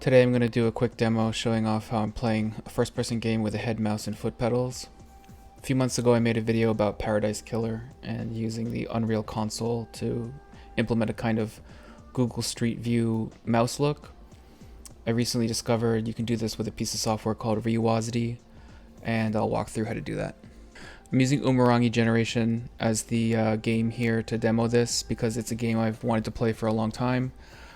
Today I'm going to do a quick demo showing off how I'm playing a first-person game with a head, mouse, and foot pedals. A few months ago I made a video about Paradise Killer and using the Unreal console to implement a kind of Google Street View mouse look. I recently discovered you can do this with a piece of software called ReWASD, and I'll walk through how to do that. I'm using Umurangi Generation as the game here to demo this because it's a game I've wanted to play for a long time.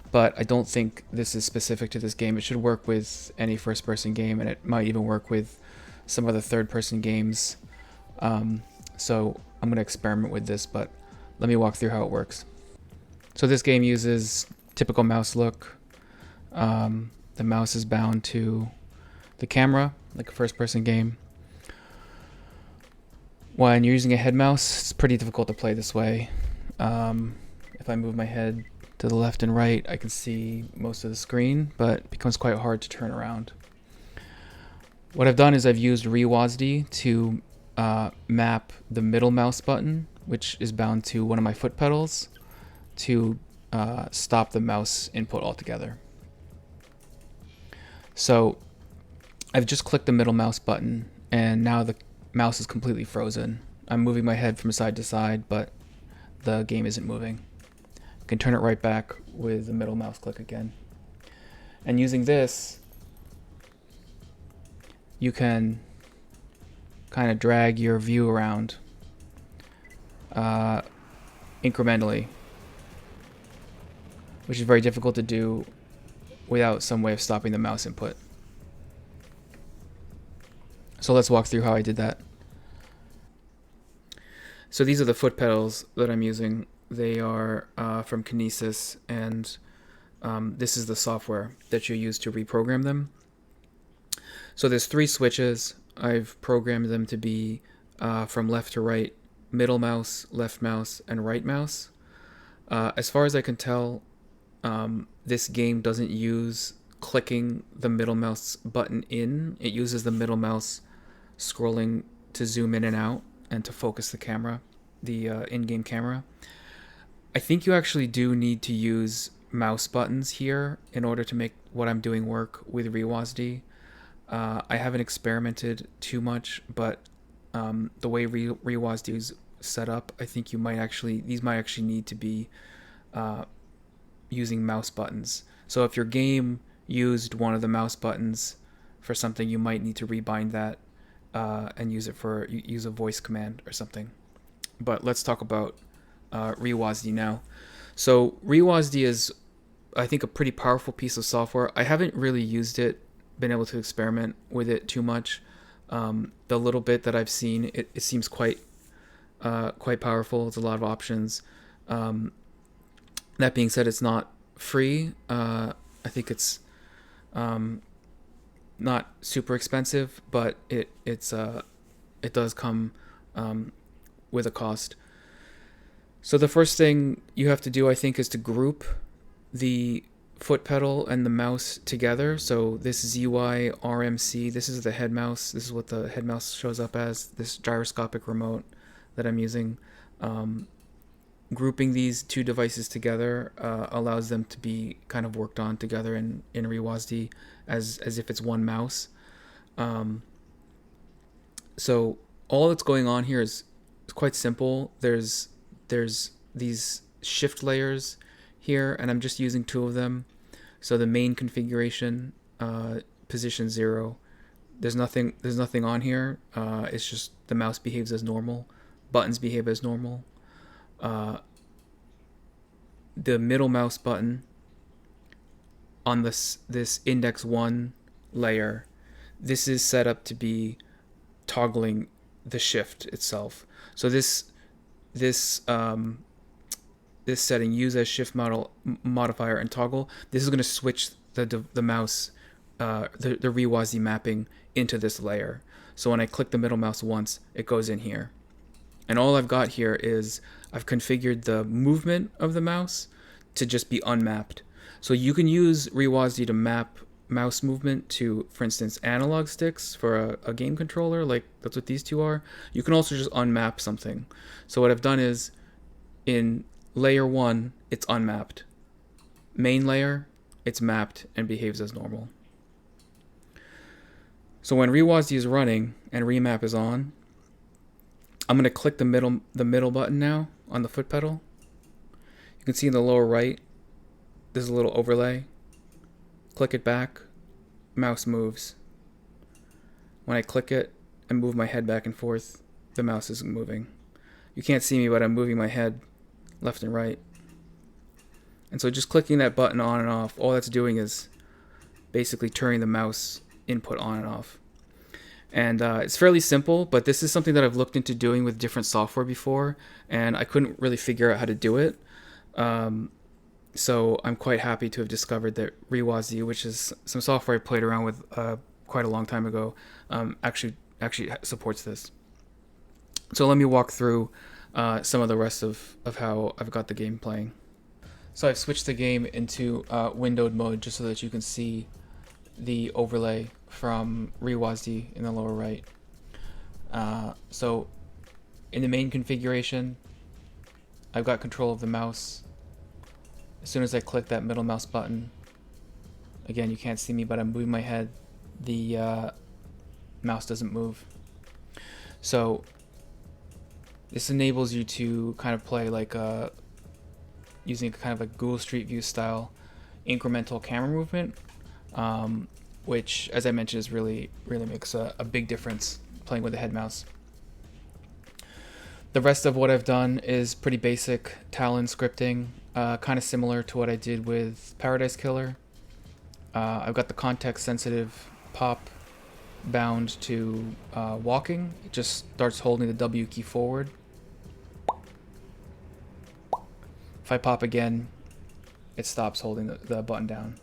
But I don't think this is specific to this game. It should work with any first-person game, and it might even work with some other third-person games. So I'm going to experiment with this, but let me walk through how it works. So this game uses typical mouse look. The mouse is bound to the camera, like a first-person game. When you're using a head mouse, it's pretty difficult to play this way. If I move my head to the left and right, I can see most of the screen, but it becomes quite hard to turn around. What I've done is I've used ReWASD to map the middle mouse button, which is bound to one of my foot pedals, to stop the mouse input altogether. So I've just clicked the middle mouse button, and now the mouse is completely frozen. I'm moving my head from side to side, but the game isn't moving. You can turn it right back with the middle mouse click again. And using this, you can kind of drag your view around incrementally, which is very difficult to do without some way of stopping the mouse input. So let's walk through how I did that. So these are the foot pedals that I'm using. They are from Kinesis, and this is the software that you use to reprogram them. So there's 3 switches. I've programmed them to be from left to right, middle mouse, left mouse, and right mouse. As far as I can tell, this game doesn't use clicking the middle mouse button in. It uses the middle mouse scrolling to zoom in and out and to focus the camera, the in-game camera. I think you actually do need to use mouse buttons here in order to make what I'm doing work with ReWASD. I haven't experimented too much, but the way ReWASD is set up, I think these might actually need to be using mouse buttons. So if your game used one of the mouse buttons for something, you might need to rebind that and use a voice command or something. But let's talk about ReWASD now. So ReWASD is, I think, a pretty powerful piece of software. I haven't really used it, been able to experiment with it too much. The little bit that I've seen, it seems quite powerful. It's a lot of options. That being said, it's not free. I think it's not super expensive, but it does come with a cost. So the first thing you have to do, I think, is to group the foot pedal and the mouse together. So this ZY RMC, this is the head mouse. This is what the head mouse shows up as, this gyroscopic remote that I'm using. Grouping these 2 devices together allows them to be kind of worked on together in ReWASD as if it's one mouse. So all that's going on here is quite simple. There's these shift layers here, and I'm just using 2 of them. So the main configuration, position 0. There's nothing on here. It's just the mouse behaves as normal. Buttons behave as normal. The middle mouse button on this index 1 layer, this is set up to be toggling the shift itself. So this setting, use as shift modifier and toggle, this is going to switch the mouse, the ReWASD mapping into this layer. So when I click the middle mouse once, it goes in here. And all I've got here is I've configured the movement of the mouse to just be unmapped. So you can use ReWASD to map mouse movement to, for instance, analog sticks for a game controller, like that's what these 2 are. You can also just unmap something. So what I've done is in layer 1, it's unmapped. Main layer, it's mapped and behaves as normal. So when ReWASD is running and remap is on, I'm going to click the middle button now on the foot pedal. You can see in the lower right, there's a little overlay. Click it back, mouse moves. When I click it and move my head back and forth, the mouse isn't moving. You can't see me, but I'm moving my head left and right. And so just clicking that button on and off, all that's doing is basically turning the mouse input on and off. And it's fairly simple, but this is something that I've looked into doing with different software before, and I couldn't really figure out how to do it. So I'm quite happy to have discovered that ReWASD, which is some software I played around with quite a long time ago, actually supports this. So let me walk through some of the rest of how I've got the game playing. So I've switched the game into windowed mode just so that you can see the overlay from ReWASD in the lower right. So in the main configuration, I've got control of the mouse. As soon as I click that middle mouse button, again, you can't see me, but I'm moving my head, the mouse doesn't move. So this enables you to kind of play like using kind of a Google Street View style incremental camera movement, which, as I mentioned, is really makes a big difference playing with the head mouse. The rest of what I've done is pretty basic Talon scripting, kind of similar to what I did with Paradise Killer. I've got the context sensitive pop bound to walking. It just starts holding the W key forward. If I pop again, it stops holding the button down.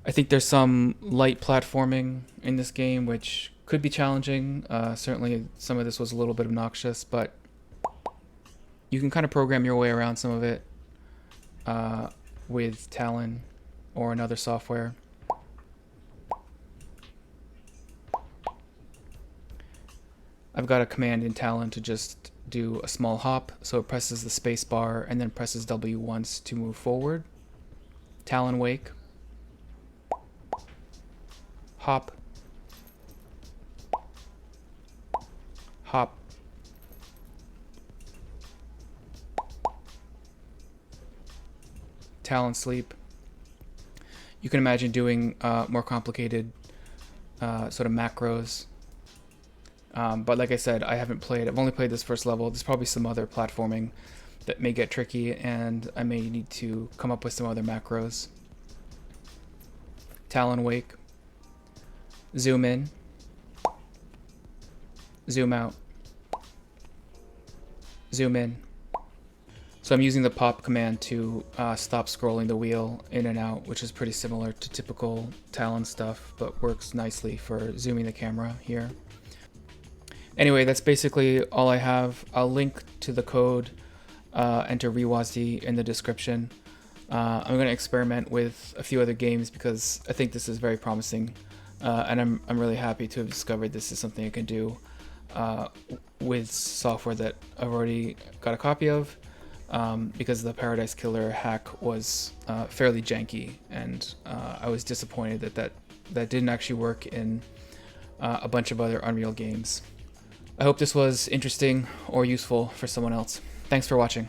I think there's some light platforming in this game, which could be challenging. Certainly some of this was a little bit obnoxious, but you can kind of program your way around some of it with Talon or another software. I've got a command in Talon to just do a small hop, so it presses the space bar and then presses W once to move forward. Talon wake. Hop. Hop. Talon sleep. You can imagine doing more complicated sort of macros. But like I said, I've only played this first level. There's probably some other platforming that may get tricky, and I may need to come up with some other macros. Talon wake. Zoom in. Zoom out. Zoom in. So I'm using the pop command to stop scrolling the wheel in and out, which is pretty similar to typical Talon stuff, but works nicely for zooming the camera here. Anyway, that's basically all I have. I'll link to the code and to ReWASD in the description. I'm going to experiment with a few other games because I think this is very promising, and I'm really happy to have discovered this is something I can do with software that I've already got a copy of, because the Paradise Killer hack was fairly janky, and I was disappointed that didn't actually work in a bunch of other Unreal games. I hope this was interesting or useful for someone else. Thanks for watching.